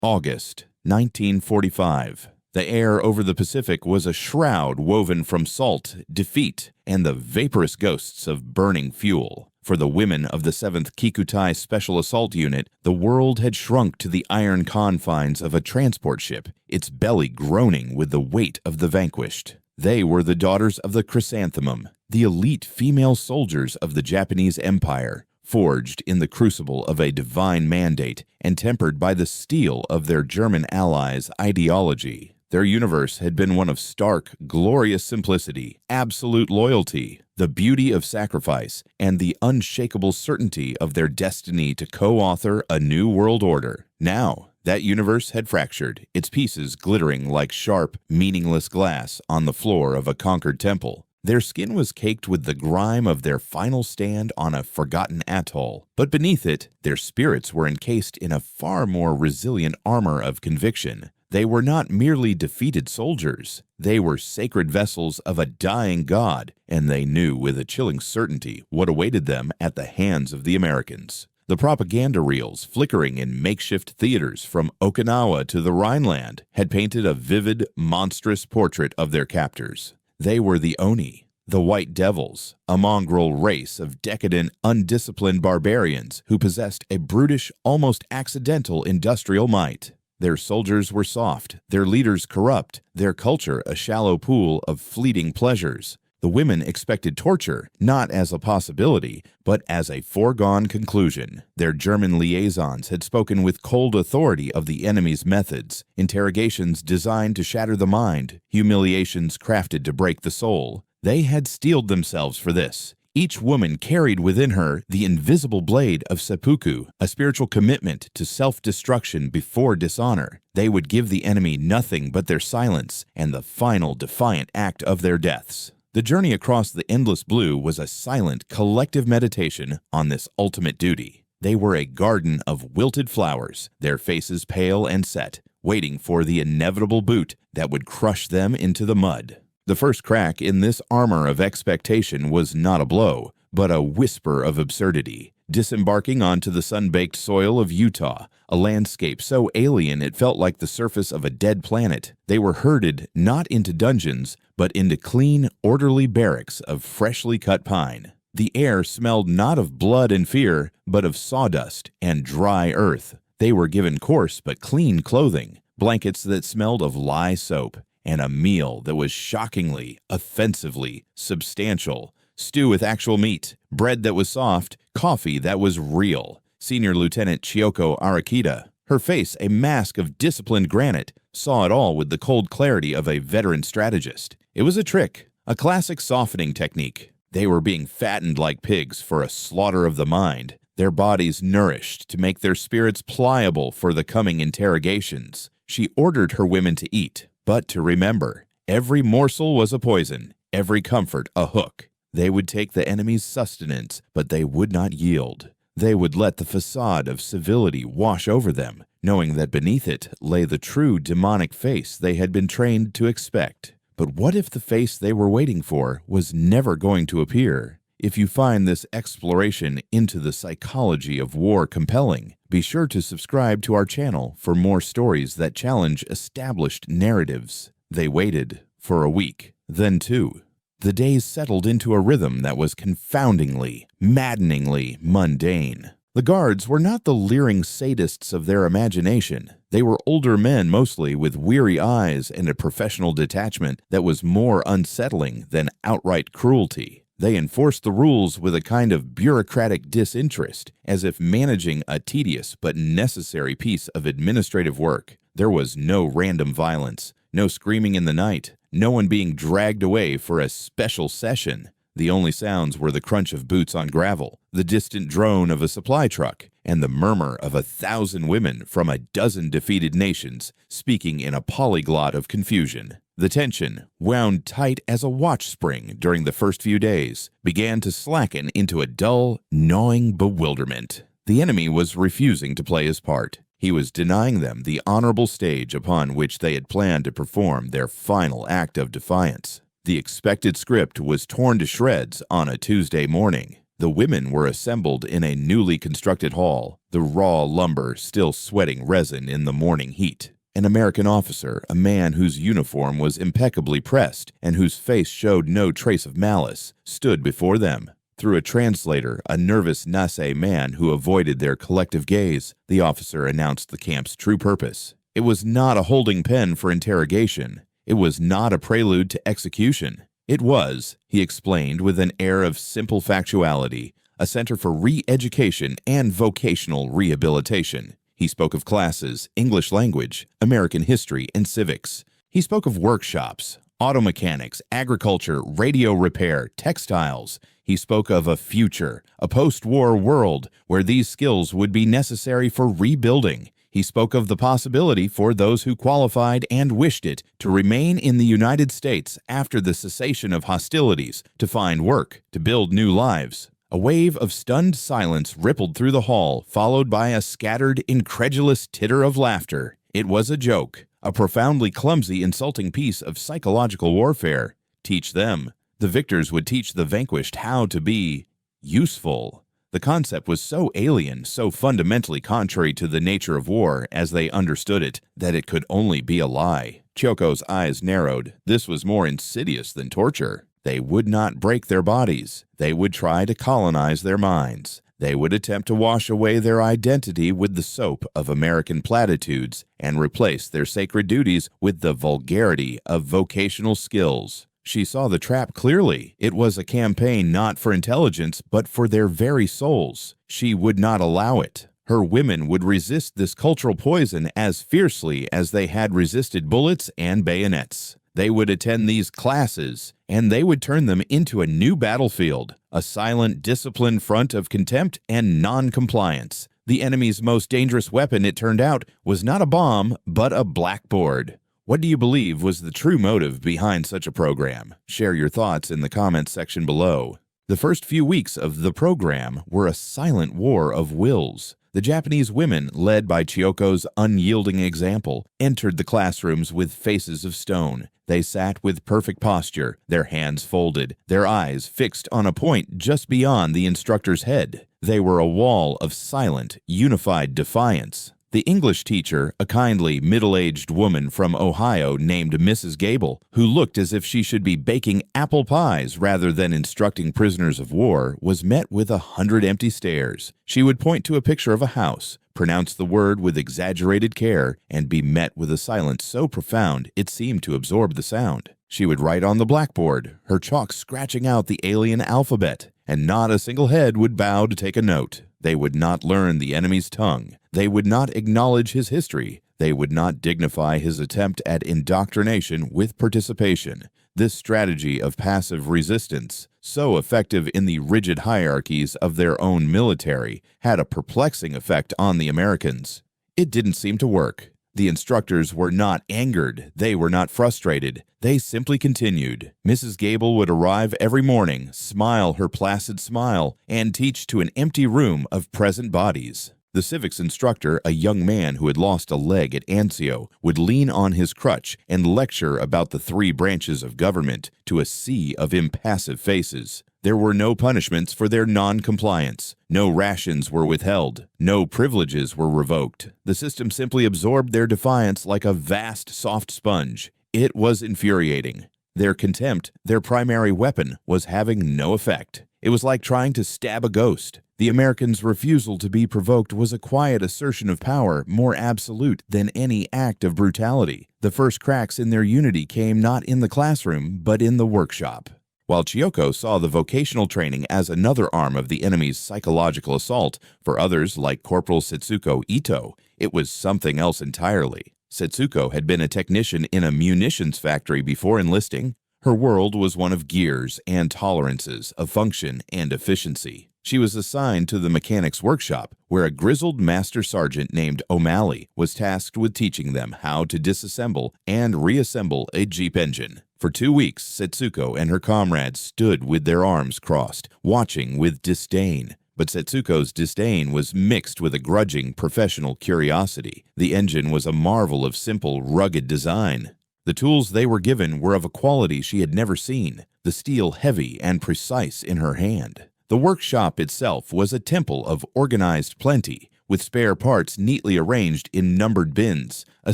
August 1945. The air over the Pacific was a shroud woven from salt, defeat, and the vaporous ghosts of burning fuel. For the women of the 7th Kikutai Special Assault Unit, the world had shrunk to the iron confines of a transport ship, its belly groaning with the weight of the vanquished. They were the daughters of the chrysanthemum, the elite female soldiers of the Japanese Empire, forged in the crucible of a divine mandate and tempered by the steel of their German allies' ideology. Their universe had been one of stark, glorious simplicity, absolute loyalty, the beauty of sacrifice, and the unshakable certainty of their destiny to co-author a new world order. Now, that universe had fractured, its pieces glittering like sharp, meaningless glass on the floor of a conquered temple. Their skin was caked with the grime of their final stand on a forgotten atoll, but beneath it, their spirits were encased in a far more resilient armor of conviction. They were not merely defeated soldiers. They were sacred vessels of a dying God, and they knew with a chilling certainty what awaited them at the hands of the Americans. The propaganda reels flickering in makeshift theaters from Okinawa to the Rhineland had painted a vivid, monstrous portrait of their captors. They were the Oni, the White Devils, a mongrel race of decadent, undisciplined barbarians who possessed a brutish, almost accidental industrial might. Their soldiers were soft, their leaders corrupt, their culture a shallow pool of fleeting pleasures. The women expected torture, not as a possibility, but as a foregone conclusion. Their German liaisons had spoken with cold authority of the enemy's methods, interrogations designed to shatter the mind, humiliations crafted to break the soul. They had steeled themselves for this. Each woman carried within her the invisible blade of seppuku, a spiritual commitment to self-destruction before dishonor. They would give the enemy nothing but their silence and the final defiant act of their deaths. The journey across the endless blue was a silent, collective meditation on this ultimate duty. They were a garden of wilted flowers, their faces pale and set, waiting for the inevitable boot that would crush them into the mud. The first crack in this armor of expectation was not a blow, but a whisper of absurdity. Disembarking onto the sun-baked soil of Utah, a landscape so alien it felt like the surface of a dead planet, they were herded not into dungeons, but into clean, orderly barracks of freshly cut pine. The air smelled not of blood and fear, but of sawdust and dry earth. They were given coarse but clean clothing, blankets that smelled of lye soap, and a meal that was shockingly, offensively substantial. Stew with actual meat, bread that was soft, coffee that was real. Senior Lieutenant Chioko Arakita, her face a mask of disciplined granite, saw it all with the cold clarity of a veteran strategist. It was a trick, a classic softening technique. They were being fattened like pigs for a slaughter of the mind, their bodies nourished to make their spirits pliable for the coming interrogations. She ordered her women to eat, but to remember, every morsel was a poison, every comfort a hook. They would take the enemy's sustenance, but they would not yield. They would let the facade of civility wash over them, knowing that beneath it lay the true demonic face they had been trained to expect. But what if the face they were waiting for was never going to appear? If you find this exploration into the psychology of war compelling, be sure to subscribe to our channel for more stories that challenge established narratives. They waited for a week, then two. The days settled into a rhythm that was confoundingly, maddeningly mundane. The guards were not the leering sadists of their imagination. They were older men mostly with weary eyes and a professional detachment that was more unsettling than outright cruelty. They enforced the rules with a kind of bureaucratic disinterest, as if managing a tedious but necessary piece of administrative work. There was no random violence, no screaming in the night, no one being dragged away for a special session. The only sounds were the crunch of boots on gravel, the distant drone of a supply truck, and the murmur of 1,000 women from a dozen defeated nations speaking in a polyglot of confusion. The tension, wound tight as a watch spring during the first few days, began to slacken into a dull, gnawing bewilderment. The enemy was refusing to play his part. He was denying them the honorable stage upon which they had planned to perform their final act of defiance. The expected script was torn to shreds on a Tuesday morning. The women were assembled in a newly constructed hall, the raw lumber still sweating resin in the morning heat. An American officer, a man whose uniform was impeccably pressed and whose face showed no trace of malice, stood before them. Through a translator, a nervous Nase man who avoided their collective gaze, the officer announced the camp's true purpose. It was not a holding pen for interrogation. It was not a prelude to execution. It was, he explained with an air of simple factuality, a center for re-education and vocational rehabilitation. He spoke of classes, English language, American history, and civics. He spoke of workshops, auto mechanics, agriculture, radio repair, textiles. He spoke of a future, a post-war world where these skills would be necessary for rebuilding. He spoke of the possibility for those who qualified and wished it to remain in the United States after the cessation of hostilities, to find work, to build new lives. A wave of stunned silence rippled through the hall, followed by a scattered, incredulous titter of laughter. It was a joke, a profoundly clumsy, insulting piece of psychological warfare. Teach them. The victors would teach the vanquished how to be useful. The concept was so alien, so fundamentally contrary to the nature of war as they understood it, that it could only be a lie. Chioko's eyes narrowed. This was more insidious than torture. They would not break their bodies. They would try to colonize their minds. They would attempt to wash away their identity with the soap of American platitudes and replace their sacred duties with the vulgarity of vocational skills. She saw the trap clearly. It was a campaign not for intelligence, but for their very souls. She would not allow it. Her women would resist this cultural poison as fiercely as they had resisted bullets and bayonets. They would attend these classes, and they would turn them into a new battlefield, a silent, disciplined front of contempt and non-compliance. The enemy's most dangerous weapon, it turned out, was not a bomb, but a blackboard. What do you believe was the true motive behind such a program? Share your thoughts in the comments section below. The first few weeks of the program were a silent war of wills. The Japanese women, led by Chioko's unyielding example, entered the classrooms with faces of stone. They sat with perfect posture, their hands folded, their eyes fixed on a point just beyond the instructor's head. They were a wall of silent, unified defiance. The English teacher, a kindly, middle-aged woman from Ohio named Mrs. Gable, who looked as if she should be baking apple pies rather than instructing prisoners of war, was met with 100 empty stares. She would point to a picture of a house, pronounce the word with exaggerated care, and be met with a silence so profound it seemed to absorb the sound. She would write on the blackboard, her chalk scratching out the alien alphabet, and not a single head would bow to take a note. They would not learn the enemy's tongue. They would not acknowledge his history. They would not dignify his attempt at indoctrination with participation. This strategy of passive resistance, so effective in the rigid hierarchies of their own military, had a perplexing effect on the Americans. It didn't seem to work. The instructors were not angered. They were not frustrated. They simply continued. Mrs. Gable would arrive every morning, smile her placid smile, and teach to an empty room of present bodies. The civics instructor, a young man who had lost a leg at Anzio, would lean on his crutch and lecture about the 3 branches of government to a sea of impassive faces. There were no punishments for their non-compliance. No rations were withheld. No privileges were revoked. The system simply absorbed their defiance like a vast, soft sponge. It was infuriating. Their contempt, their primary weapon, was having no effect. It was like trying to stab a ghost. The Americans' refusal to be provoked was a quiet assertion of power, more absolute than any act of brutality. The first cracks in their unity came not in the classroom, but in the workshop. While Chioko saw the vocational training as another arm of the enemy's psychological assault, for others, like Corporal Setsuko Ito, it was something else entirely. Setsuko had been a technician in a munitions factory before enlisting. Her world was one of gears and tolerances, of function and efficiency. She was assigned to the mechanic's workshop, where a grizzled master sergeant named O'Malley was tasked with teaching them how to disassemble and reassemble a Jeep engine. For 2 weeks, Setsuko and her comrades stood with their arms crossed, watching with disdain. But Setsuko's disdain was mixed with a grudging professional curiosity. The engine was a marvel of simple, rugged design. The tools they were given were of a quality she had never seen, the steel heavy and precise in her hand. The workshop itself was a temple of organized plenty, with spare parts neatly arranged in numbered bins, a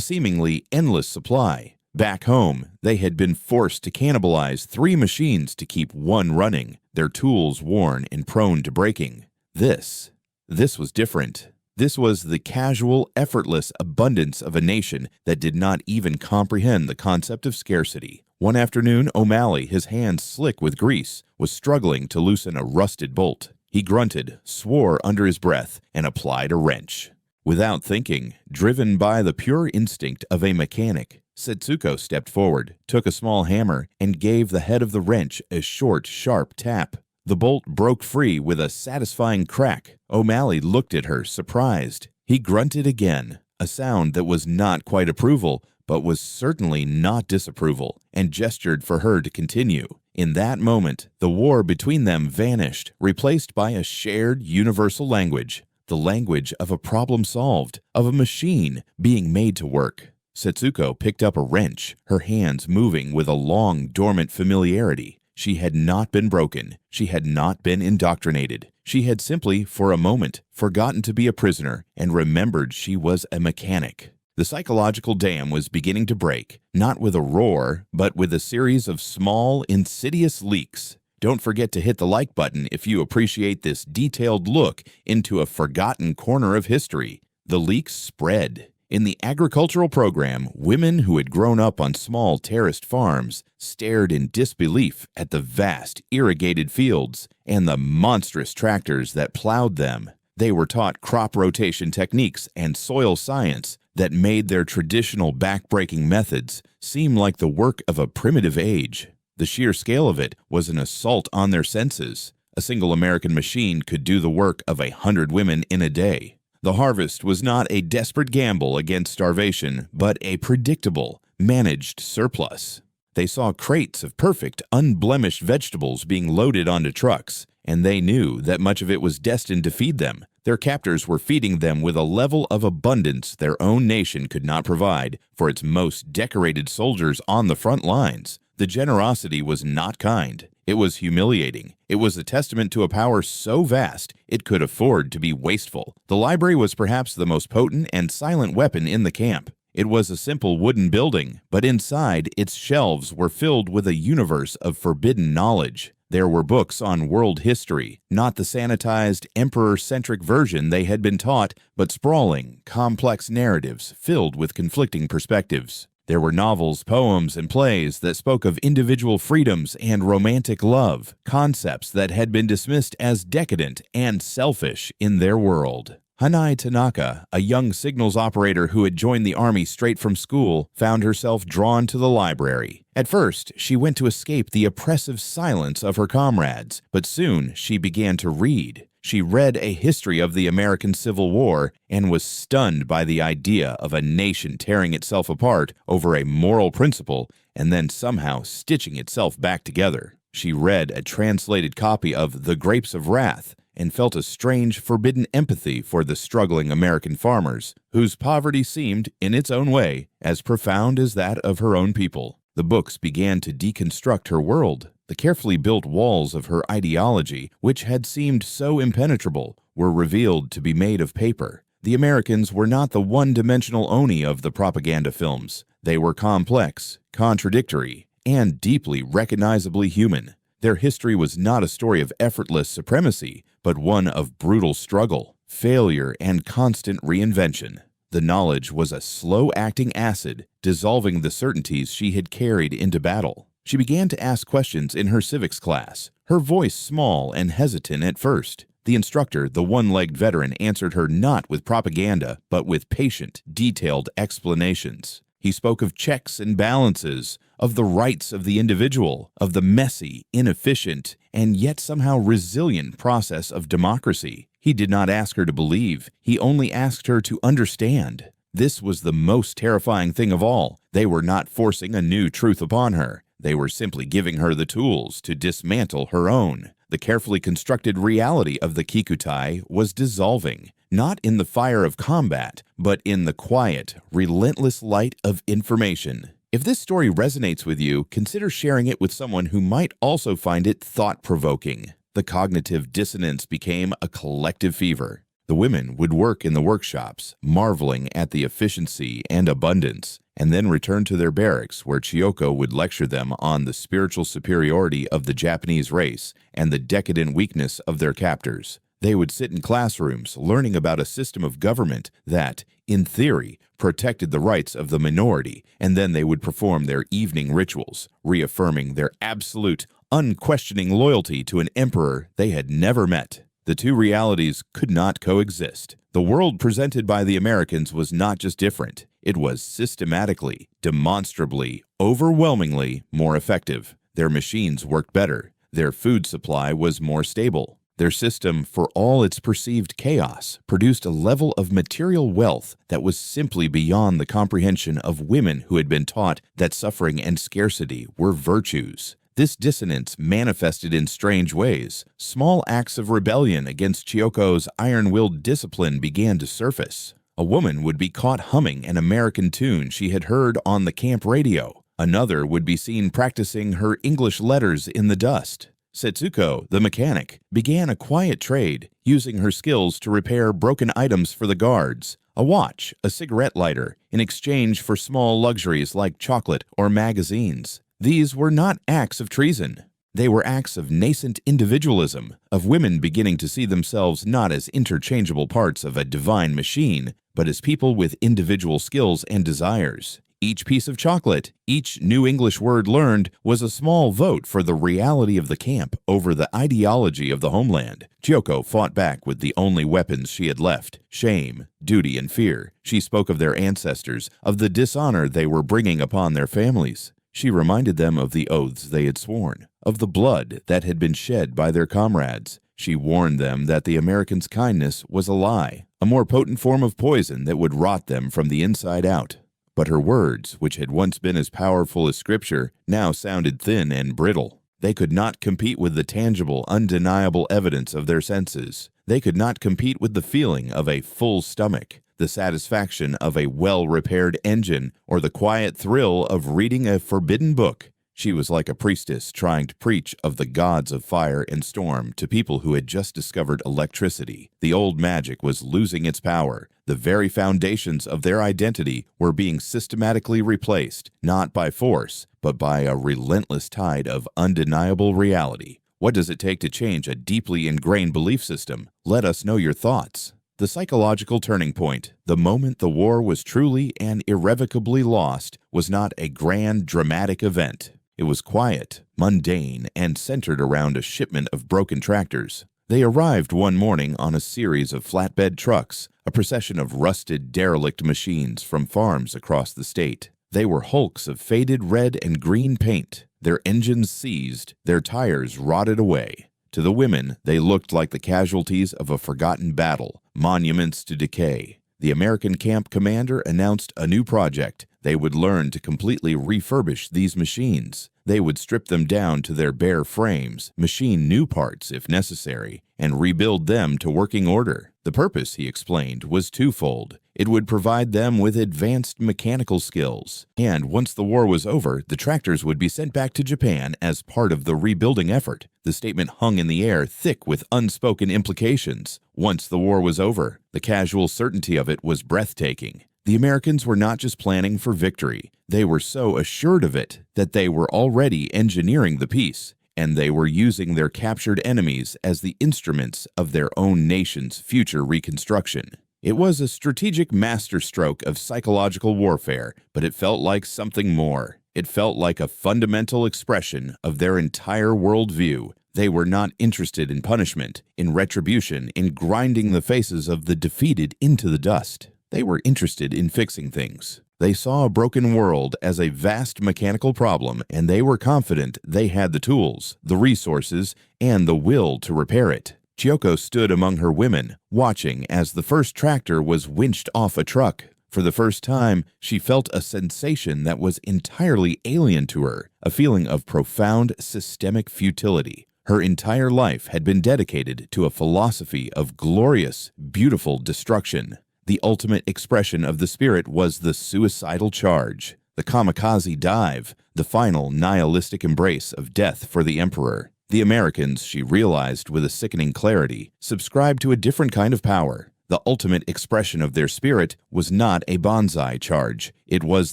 seemingly endless supply. Back home, they had been forced to cannibalize 3 machines to keep one running, their tools worn and prone to breaking. This was different. This was the casual, effortless abundance of a nation that did not even comprehend the concept of scarcity. One afternoon, O'Malley, his hands slick with grease, was struggling to loosen a rusted bolt. He grunted, swore under his breath, and applied a wrench. Without thinking, driven by the pure instinct of a mechanic, Setsuko stepped forward, took a small hammer, and gave the head of the wrench a short, sharp tap. The bolt broke free with a satisfying crack. O'Malley looked at her, surprised. He grunted again, a sound that was not quite approval, but was certainly not disapproval, and gestured for her to continue. In that moment, the war between them vanished, replaced by a shared universal language, the language of a problem solved, of a machine being made to work. Setsuko picked up a wrench, her hands moving with a long, dormant familiarity. She had not been broken. She had not been indoctrinated. She had simply, for a moment, forgotten to be a prisoner and remembered she was a mechanic. The psychological dam was beginning to break, not with a roar, but with a series of small, insidious leaks. Don't forget to hit the like button if you appreciate this detailed look into a forgotten corner of history. The leaks spread. In the agricultural program, women who had grown up on small terraced farms stared in disbelief at the vast irrigated fields and the monstrous tractors that plowed them. They were taught crop rotation techniques and soil science that made their traditional backbreaking methods seem like the work of a primitive age. The sheer scale of it was an assault on their senses. A single American machine could do the work of 100 women in a day. The harvest was not a desperate gamble against starvation, but a predictable, managed surplus. They saw crates of perfect, unblemished vegetables being loaded onto trucks, and they knew that much of it was destined to feed them. Their captors were feeding them with a level of abundance their own nation could not provide for its most decorated soldiers on the front lines. The generosity was not kind. It was humiliating. It was a testament to a power so vast it could afford to be wasteful. The library was perhaps the most potent and silent weapon in the camp. It was a simple wooden building, but inside its shelves were filled with a universe of forbidden knowledge. There were books on world history, not the sanitized, emperor-centric version they had been taught, but sprawling, complex narratives filled with conflicting perspectives. There were novels, poems, and plays that spoke of individual freedoms and romantic love, concepts that had been dismissed as decadent and selfish in their world. Hanai Tanaka, a young signals operator who had joined the army straight from school, found herself drawn to the library. At first, she went to escape the oppressive silence of her comrades, but soon she began to read. She read a history of the American Civil War and was stunned by the idea of a nation tearing itself apart over a moral principle and then somehow stitching itself back together. She read a translated copy of The Grapes of Wrath and felt a strange, forbidden empathy for the struggling American farmers, whose poverty seemed, in its own way, as profound as that of her own people. The books began to deconstruct her world. The carefully built walls of her ideology, which had seemed so impenetrable, were revealed to be made of paper. The Americans were not the one-dimensional Oni of the propaganda films. They were complex, contradictory, and deeply recognizably human. Their history was not a story of effortless supremacy, but one of brutal struggle, failure, and constant reinvention. The knowledge was a slow-acting acid, dissolving the certainties she had carried into battle. She began to ask questions in her civics class, her voice small and hesitant at first. The instructor, the one-legged veteran, answered her not with propaganda, but with patient, detailed explanations. He spoke of checks and balances, of the rights of the individual, of the messy, inefficient, and yet somehow resilient process of democracy. He did not ask her to believe. He only asked her to understand. This was the most terrifying thing of all. They were not forcing a new truth upon her. They were simply giving her the tools to dismantle her own. The carefully constructed reality of the Kikutai was dissolving, not in the fire of combat, but in the quiet, relentless light of information. If this story resonates with you, consider sharing it with someone who might also find it thought-provoking. The cognitive dissonance became a collective fever. The women would work in the workshops, marveling at the efficiency and abundance, and then return to their barracks where Chiyoko would lecture them on the spiritual superiority of the Japanese race and the decadent weakness of their captors. They would sit in classrooms learning about a system of government that, in theory, protected the rights of the minority, and then they would perform their evening rituals, reaffirming their absolute, unquestioning loyalty to an emperor they had never met. The two realities could not coexist. The world presented by the Americans was not just different. It was systematically, demonstrably, overwhelmingly more effective. Their machines worked better. Their food supply was more stable. Their system, for all its perceived chaos, produced a level of material wealth that was simply beyond the comprehension of women who had been taught that suffering and scarcity were virtues. This dissonance manifested in strange ways. Small acts of rebellion against Chiyoko's iron-willed discipline began to surface. A woman would be caught humming an American tune she had heard on the camp radio. Another would be seen practicing her English letters in the dust. Setsuko, the mechanic, began a quiet trade, using her skills to repair broken items for the guards, a watch, a cigarette lighter, in exchange for small luxuries like chocolate or magazines. These were not acts of treason. They were acts of nascent individualism, of women beginning to see themselves not as interchangeable parts of a divine machine, but as people with individual skills and desires. Each piece of chocolate, each new English word learned, was a small vote for the reality of the camp over the ideology of the homeland. Chiyoko fought back with the only weapons she had left: shame, duty, and fear. She spoke of their ancestors, of the dishonor they were bringing upon their families. She reminded them of the oaths they had sworn, of the blood that had been shed by their comrades. She warned them that the Americans' kindness was a lie, a more potent form of poison that would rot them from the inside out. But her words, which had once been as powerful as Scripture, now sounded thin and brittle. They could not compete with the tangible, undeniable evidence of their senses. They could not compete with the feeling of a full stomach, the satisfaction of a well-repaired engine, or the quiet thrill of reading a forbidden book. She was like a priestess trying to preach of the gods of fire and storm to people who had just discovered electricity. The old magic was losing its power. The very foundations of their identity were being systematically replaced, not by force, but by a relentless tide of undeniable reality. What does it take to change a deeply ingrained belief system? Let us know your thoughts. The psychological turning point, the moment the war was truly and irrevocably lost, was not a grand, dramatic event. It was quiet, mundane, and centered around a shipment of broken tractors. They arrived one morning on a series of flatbed trucks, a procession of rusted, derelict machines from farms across the state. They were hulks of faded red and green paint, their engines seized, their tires rotted away. To the women, they looked like the casualties of a forgotten battle, monuments to decay. The American camp commander announced a new project. They would learn to completely refurbish these machines. They would strip them down to their bare frames, machine new parts if necessary, and rebuild them to working order. The purpose, he explained, was twofold. It would provide them with advanced mechanical skills, and once the war was over, the tractors would be sent back to Japan as part of the rebuilding effort. The statement hung in the air, thick with unspoken implications. Once the war was over, the casual certainty of it was breathtaking. The Americans were not just planning for victory. They were so assured of it that they were already engineering the peace, and they were using their captured enemies as the instruments of their own nation's future reconstruction. It was a strategic masterstroke of psychological warfare, but it felt like something more. It felt like a fundamental expression of their entire worldview. They were not interested in punishment, in retribution, in grinding the faces of the defeated into the dust. They were interested in fixing things. They saw a broken world as a vast mechanical problem, and they were confident they had the tools, the resources, and the will to repair it. Chiyoko stood among her women, watching as the first tractor was winched off a truck. For the first time, she felt a sensation that was entirely alien to her, a feeling of profound systemic futility. Her entire life had been dedicated to a philosophy of glorious, beautiful destruction. The ultimate expression of the spirit was the suicidal charge, the kamikaze dive, the final nihilistic embrace of death for the emperor. The Americans, she realized with a sickening clarity, subscribed to a different kind of power. The ultimate expression of their spirit was not a bonsai charge. It was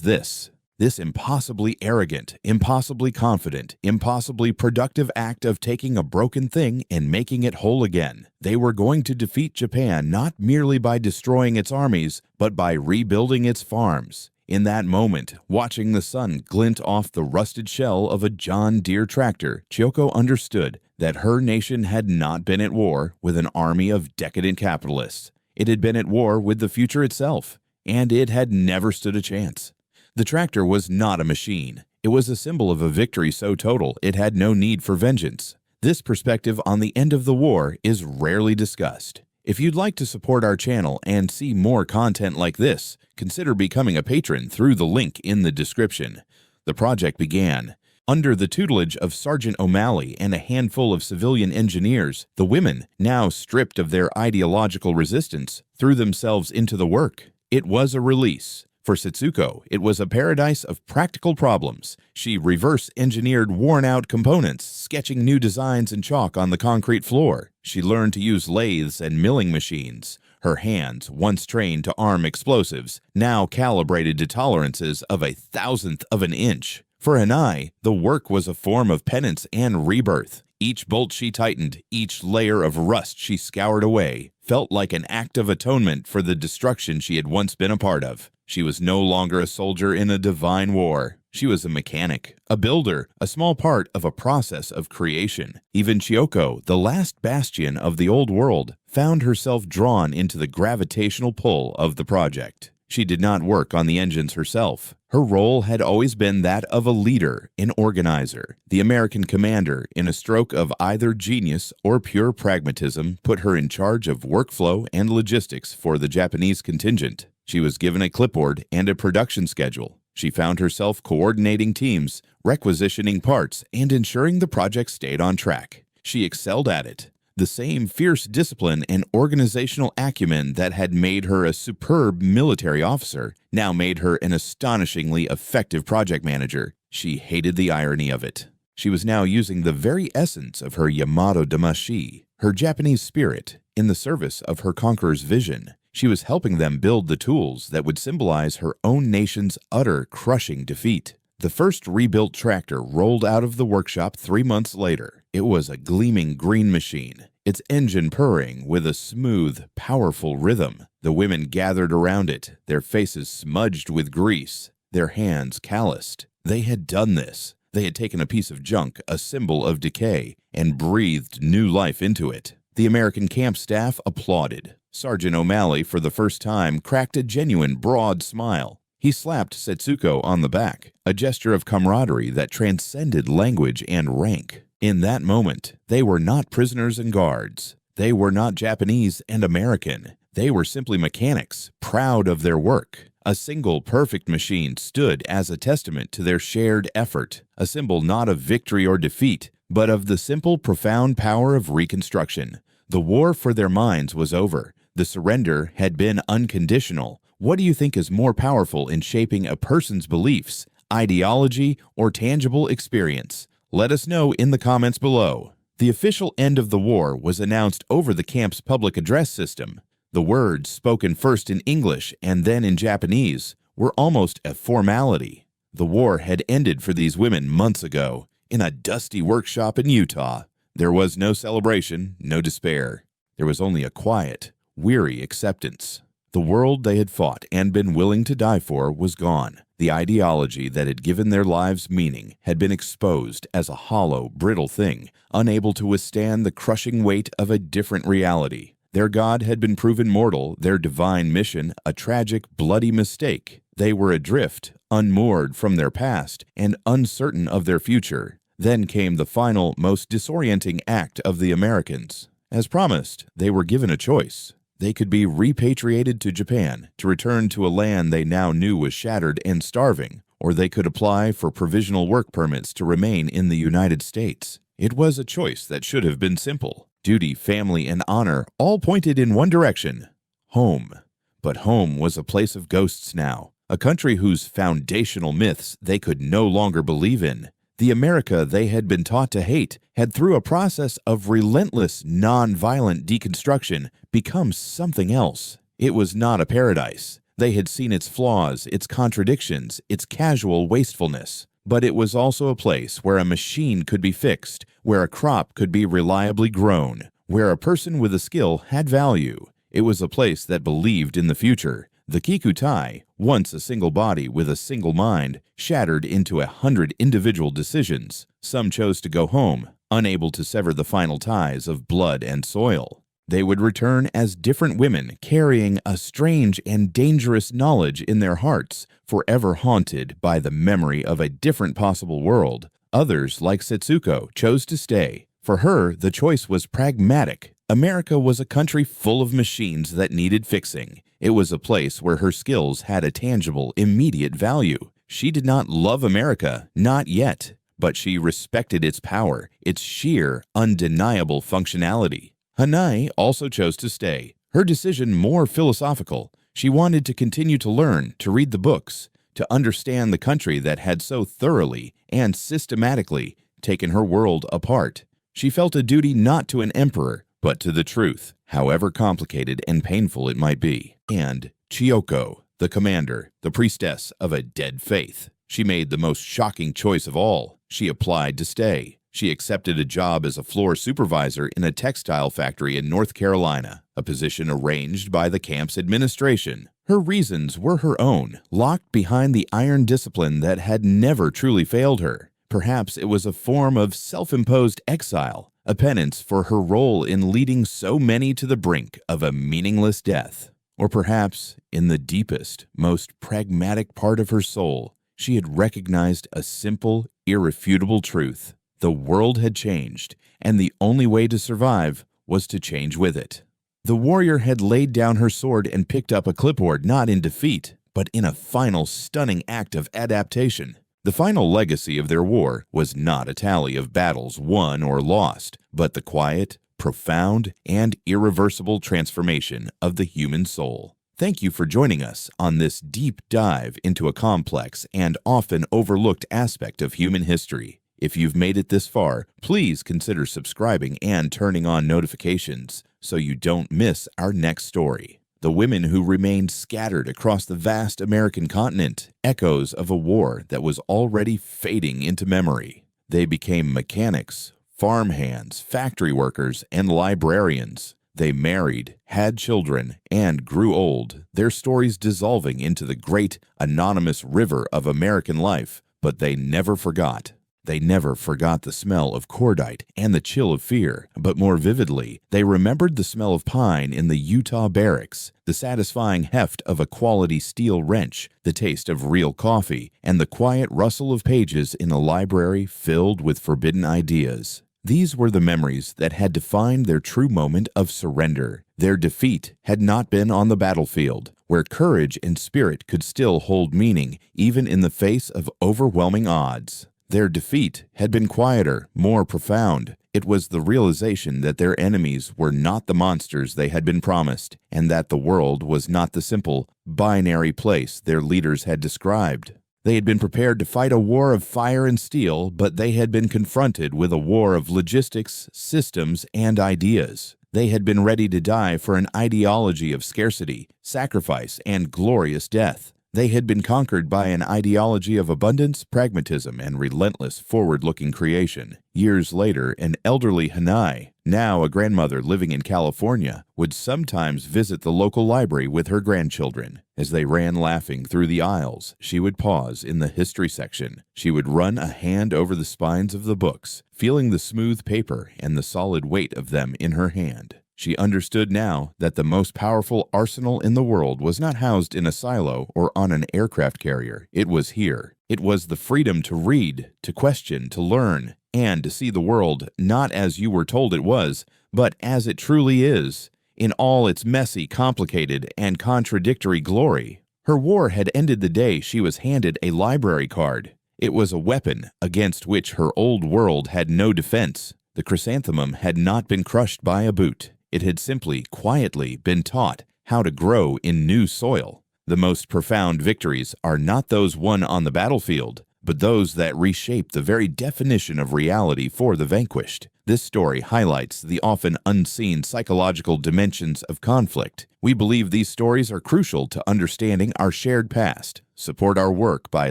this impossibly arrogant, impossibly confident, impossibly productive act of taking a broken thing and making it whole again. They were going to defeat Japan not merely by destroying its armies, but by rebuilding its farms. In that moment, watching the sun glint off the rusted shell of a John Deere tractor, Chiyoko understood that her nation had not been at war with an army of decadent capitalists. It had been at war with the future itself, and it had never stood a chance. The tractor was not a machine. It was a symbol of a victory so total it had no need for vengeance. This perspective on the end of the war is rarely discussed. If you'd like to support our channel and see more content like this, consider becoming a patron through the link in the description. The project began. Under the tutelage of Sergeant O'Malley and a handful of civilian engineers, the women, now stripped of their ideological resistance, threw themselves into the work. It was a release. For Setsuko, it was a paradise of practical problems. She reverse-engineered worn-out components, sketching new designs in chalk on the concrete floor. She learned to use lathes and milling machines. Her hands, once trained to arm explosives, now calibrated to tolerances of 1/1000th of an inch. For Hanai, the work was a form of penance and rebirth. Each bolt she tightened, each layer of rust she scoured away, felt like an act of atonement for the destruction she had once been a part of. She was no longer a soldier in a divine war. She was a mechanic, a builder, a small part of a process of creation. Even Chiyoko, the last bastion of the old world, found herself drawn into the gravitational pull of the project. She did not work on the engines herself. Her role had always been that of a leader, an organizer. The American commander, in a stroke of either genius or pure pragmatism, put her in charge of workflow and logistics for the Japanese contingent. She was given a clipboard and a production schedule. She found herself coordinating teams, requisitioning parts, and ensuring the project stayed on track. She excelled at it. The same fierce discipline and organizational acumen that had made her a superb military officer now made her an astonishingly effective project manager. She hated the irony of it. She was now using the very essence of her Yamato Damashi, her Japanese spirit, in the service of her conqueror's vision. She was helping them build the tools that would symbolize her own nation's utter, crushing defeat. The first rebuilt tractor rolled out of the workshop 3 months later. It was a gleaming green machine, its engine purring with a smooth, powerful rhythm. The women gathered around it, their faces smudged with grease, their hands calloused. They had done this. They had taken a piece of junk, a symbol of decay, and breathed new life into it. The American camp staff applauded. Sergeant O'Malley, for the first time, cracked a genuine, broad smile. He slapped Setsuko on the back, a gesture of camaraderie that transcended language and rank. In that moment, they were not prisoners and guards. They were not Japanese and American. They were simply mechanics, proud of their work. A single perfect machine stood as a testament to their shared effort, a symbol not of victory or defeat, but of the simple, profound power of reconstruction. The war for their minds was over. The surrender had been unconditional. What do you think is more powerful in shaping a person's beliefs, ideology, or tangible experience? Let us know in the comments below. The official end of the war was announced over the camp's public address system. The words, spoken first in English and then in Japanese, were almost a formality. The war had ended for these women months ago, in a dusty workshop in Utah. There was no celebration, no despair. There was only a quiet, weary acceptance. The world they had fought and been willing to die for was gone. The ideology that had given their lives meaning had been exposed as a hollow, brittle thing, unable to withstand the crushing weight of a different reality. Their God had been proven mortal, their divine mission a tragic, bloody mistake. They were adrift, unmoored from their past, and uncertain of their future. Then came the final, most disorienting act of the Americans. As promised, they were given a choice. They could be repatriated to Japan to return to a land they now knew was shattered and starving, or they could apply for provisional work permits to remain in the United States. It was a choice that should have been simple. Duty, family, and honor all pointed in one direction: home. But home was a place of ghosts now, a country whose foundational myths they could no longer believe in. The America they had been taught to hate had, through a process of relentless, non-violent deconstruction, become something else. It was not a paradise. They had seen its flaws, its contradictions, its casual wastefulness. But it was also a place where a machine could be fixed, where a crop could be reliably grown, where a person with a skill had value. It was a place that believed in the future. The Kikutai, once a single body with a single mind, shattered into 100 individual decisions. Some chose to go home, unable to sever the final ties of blood and soil. They would return as different women, carrying a strange and dangerous knowledge in their hearts, forever haunted by the memory of a different possible world. Others, like Setsuko, chose to stay. For her, the choice was pragmatic. America was a country full of machines that needed fixing. It was a place where her skills had a tangible, immediate value. She did not love America, not yet, but she respected its power, its sheer, undeniable functionality. Hanai also chose to stay, her decision more philosophical. She wanted to continue to learn, to read the books, to understand the country that had so thoroughly and systematically taken her world apart. She felt a duty not to an emperor, but to the truth, however complicated and painful it might be. And Chiyoko, the commander, the priestess of a dead faith. She made the most shocking choice of all. She applied to stay. She accepted a job as a floor supervisor in a textile factory in North Carolina, a position arranged by the camp's administration. Her reasons were her own, locked behind the iron discipline that had never truly failed her. Perhaps it was a form of self-imposed exile, a penance for her role in leading so many to the brink of a meaningless death. Or perhaps, in the deepest, most pragmatic part of her soul, she had recognized a simple, irrefutable truth. The world had changed, and the only way to survive was to change with it. The warrior had laid down her sword and picked up a clipboard not in defeat, but in a final stunning act of adaptation. The final legacy of their war was not a tally of battles won or lost, but the quiet, profound, and irreversible transformation of the human soul. Thank you for joining us on this deep dive into a complex and often overlooked aspect of human history. If you've made it this far, please consider subscribing and turning on notifications so you don't miss our next story. The women who remained scattered across the vast American continent, echoes of a war that was already fading into memory. They became mechanics, farmhands, factory workers, and librarians. They married, had children, and grew old, their stories dissolving into the great, anonymous river of American life. But they never forgot. They never forgot the smell of cordite and the chill of fear, but more vividly, they remembered the smell of pine in the Utah barracks, the satisfying heft of a quality steel wrench, the taste of real coffee, and the quiet rustle of pages in a library filled with forbidden ideas. These were the memories that had defined their true moment of surrender. Their defeat had not been on the battlefield, where courage and spirit could still hold meaning even in the face of overwhelming odds. Their defeat had been quieter, more profound. It was the realization that their enemies were not the monsters they had been promised, and that the world was not the simple, binary place their leaders had described. They had been prepared to fight a war of fire and steel, but they had been confronted with a war of logistics, systems, and ideas. They had been ready to die for an ideology of scarcity, sacrifice, and glorious death. They had been conquered by an ideology of abundance, pragmatism, and relentless forward-looking creation. Years later, an elderly Hanai, now a grandmother living in California, would sometimes visit the local library with her grandchildren. As they ran laughing through the aisles, she would pause in the history section. She would run a hand over the spines of the books, feeling the smooth paper and the solid weight of them in her hand. She understood now that the most powerful arsenal in the world was not housed in a silo or on an aircraft carrier. It was here. It was the freedom to read, to question, to learn, and to see the world not as you were told it was, but as it truly is, in all its messy, complicated, and contradictory glory. Her war had ended the day she was handed a library card. It was a weapon against which her old world had no defense. The chrysanthemum had not been crushed by a boot. It had simply, quietly been taught how to grow in new soil. The most profound victories are not those won on the battlefield, but those that reshape the very definition of reality for the vanquished. This story highlights the often unseen psychological dimensions of conflict. We believe these stories are crucial to understanding our shared past. Support our work by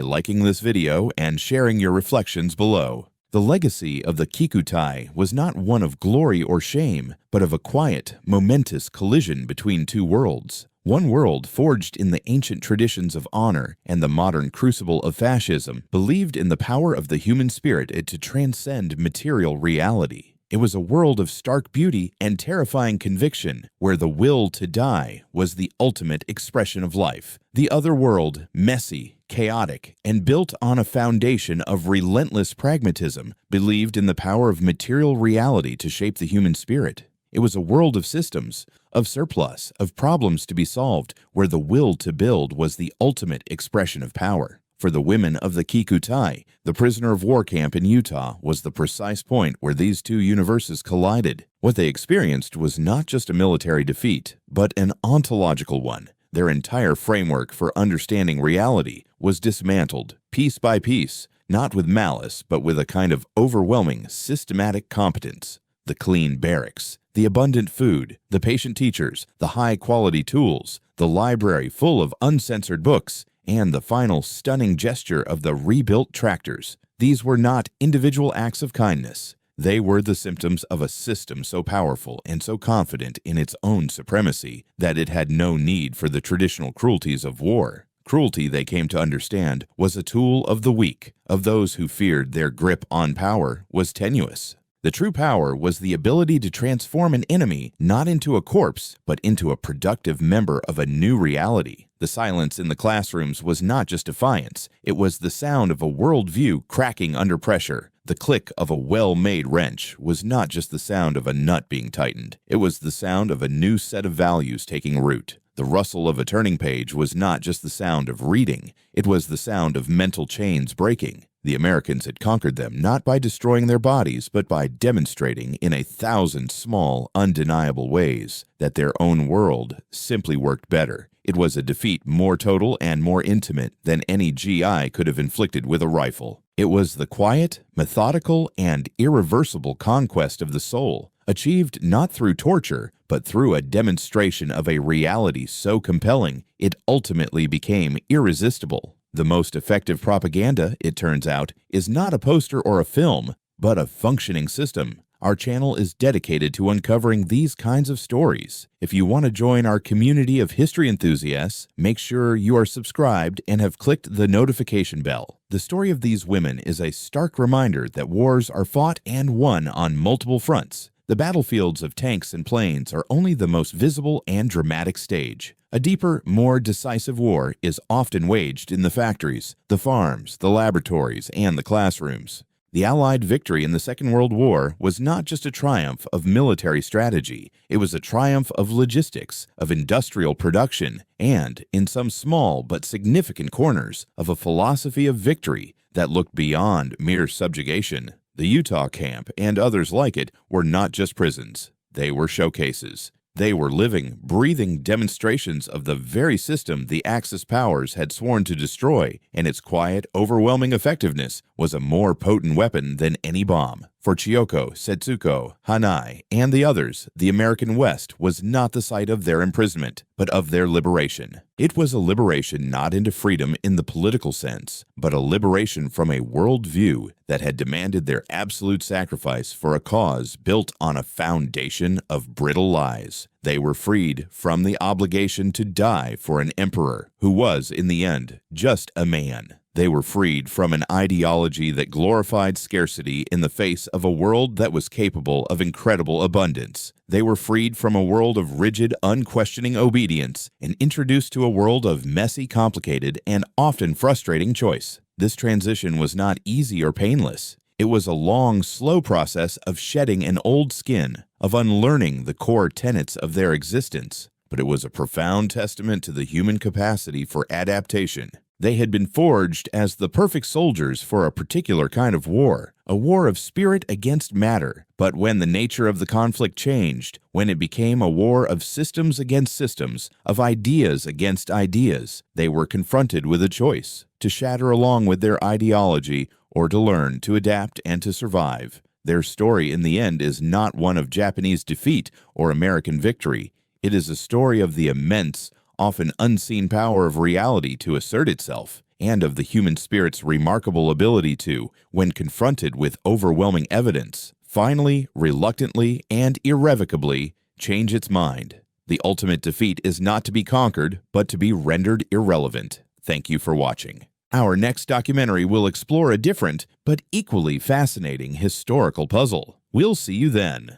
liking this video and sharing your reflections below. The legacy of the Kikutai was not one of glory or shame, but of a quiet, momentous collision between two worlds. One world forged in the ancient traditions of honor and the modern crucible of fascism believed in the power of the human spirit to transcend material reality. It was a world of stark beauty and terrifying conviction, where the will to die was the ultimate expression of life. The other world, messy, chaotic, and built on a foundation of relentless pragmatism, believed in the power of material reality to shape the human spirit. It was a world of systems, of surplus, of problems to be solved, where the will to build was the ultimate expression of power. For the women of the Kikutai, the prisoner of war camp in Utah was the precise point where these two universes collided. What they experienced was not just a military defeat, but an ontological one. Their entire framework for understanding reality was dismantled, piece by piece, not with malice, but with a kind of overwhelming, systematic competence. The clean barracks, the abundant food, the patient teachers, the high-quality tools, the library full of uncensored books, and the final stunning gesture of the rebuilt tractors. These were not individual acts of kindness. They were the symptoms of a system so powerful and so confident in its own supremacy that it had no need for the traditional cruelties of war. Cruelty, they came to understand, was a tool of the weak, of those who feared their grip on power was tenuous. The true power was the ability to transform an enemy not into a corpse, but into a productive member of a new reality. The silence in the classrooms was not just defiance. It was the sound of a worldview cracking under pressure. The click of a well-made wrench was not just the sound of a nut being tightened. It was the sound of a new set of values taking root. The rustle of a turning page was not just the sound of reading. It was the sound of mental chains breaking. The Americans had conquered them not by destroying their bodies, but by demonstrating in 1,000 small, undeniable ways that their own world simply worked better. It was a defeat more total and more intimate than any GI could have inflicted with a rifle. It was the quiet, methodical, and irreversible conquest of the soul, achieved not through torture, but through a demonstration of a reality so compelling it ultimately became irresistible. The most effective propaganda, it turns out, is not a poster or a film, but a functioning system. Our channel is dedicated to uncovering these kinds of stories. If you want to join our community of history enthusiasts, make sure you are subscribed and have clicked the notification bell. The story of these women is a stark reminder that wars are fought and won on multiple fronts. The battlefields of tanks and planes are only the most visible and dramatic stage. A deeper, more decisive war is often waged in the factories, the farms, the laboratories, and the classrooms. The Allied victory in the Second World War was not just a triumph of military strategy. It was a triumph of logistics, of industrial production, and, in some small but significant corners, of a philosophy of victory that looked beyond mere subjugation. The Utah camp and others like it were not just prisons. They were showcases. They were living, breathing demonstrations of the very system the Axis powers had sworn to destroy, and its quiet, overwhelming effectiveness was a more potent weapon than any bomb. For Chiyoko, Setsuko, Hanai, and the others, the American West was not the site of their imprisonment, but of their liberation. It was a liberation not into freedom in the political sense, but a liberation from a worldview that had demanded their absolute sacrifice for a cause built on a foundation of brittle lies. They were freed from the obligation to die for an emperor who was, in the end, just a man. They were freed from an ideology that glorified scarcity in the face of a world that was capable of incredible abundance. They were freed from a world of rigid, unquestioning obedience and introduced to a world of messy, complicated, and often frustrating choice. This transition was not easy or painless. It was a long, slow process of shedding an old skin, of unlearning the core tenets of their existence. But it was a profound testament to the human capacity for adaptation. They had been forged as the perfect soldiers for a particular kind of war, a war of spirit against matter. But when the nature of the conflict changed, when it became a war of systems against systems, of ideas against ideas, they were confronted with a choice. to shatter along with their ideology, or to learn, to adapt, and to survive. Their story in the end is not one of Japanese defeat or American victory. It is a story of the immense, often unseen power of reality to assert itself, and of the human spirit's remarkable ability to, when confronted with overwhelming evidence, finally, reluctantly, and irrevocably change its mind. The ultimate defeat is not to be conquered, but to be rendered irrelevant. Thank you for watching. Our next documentary will explore a different, but equally fascinating historical puzzle. We'll see you then.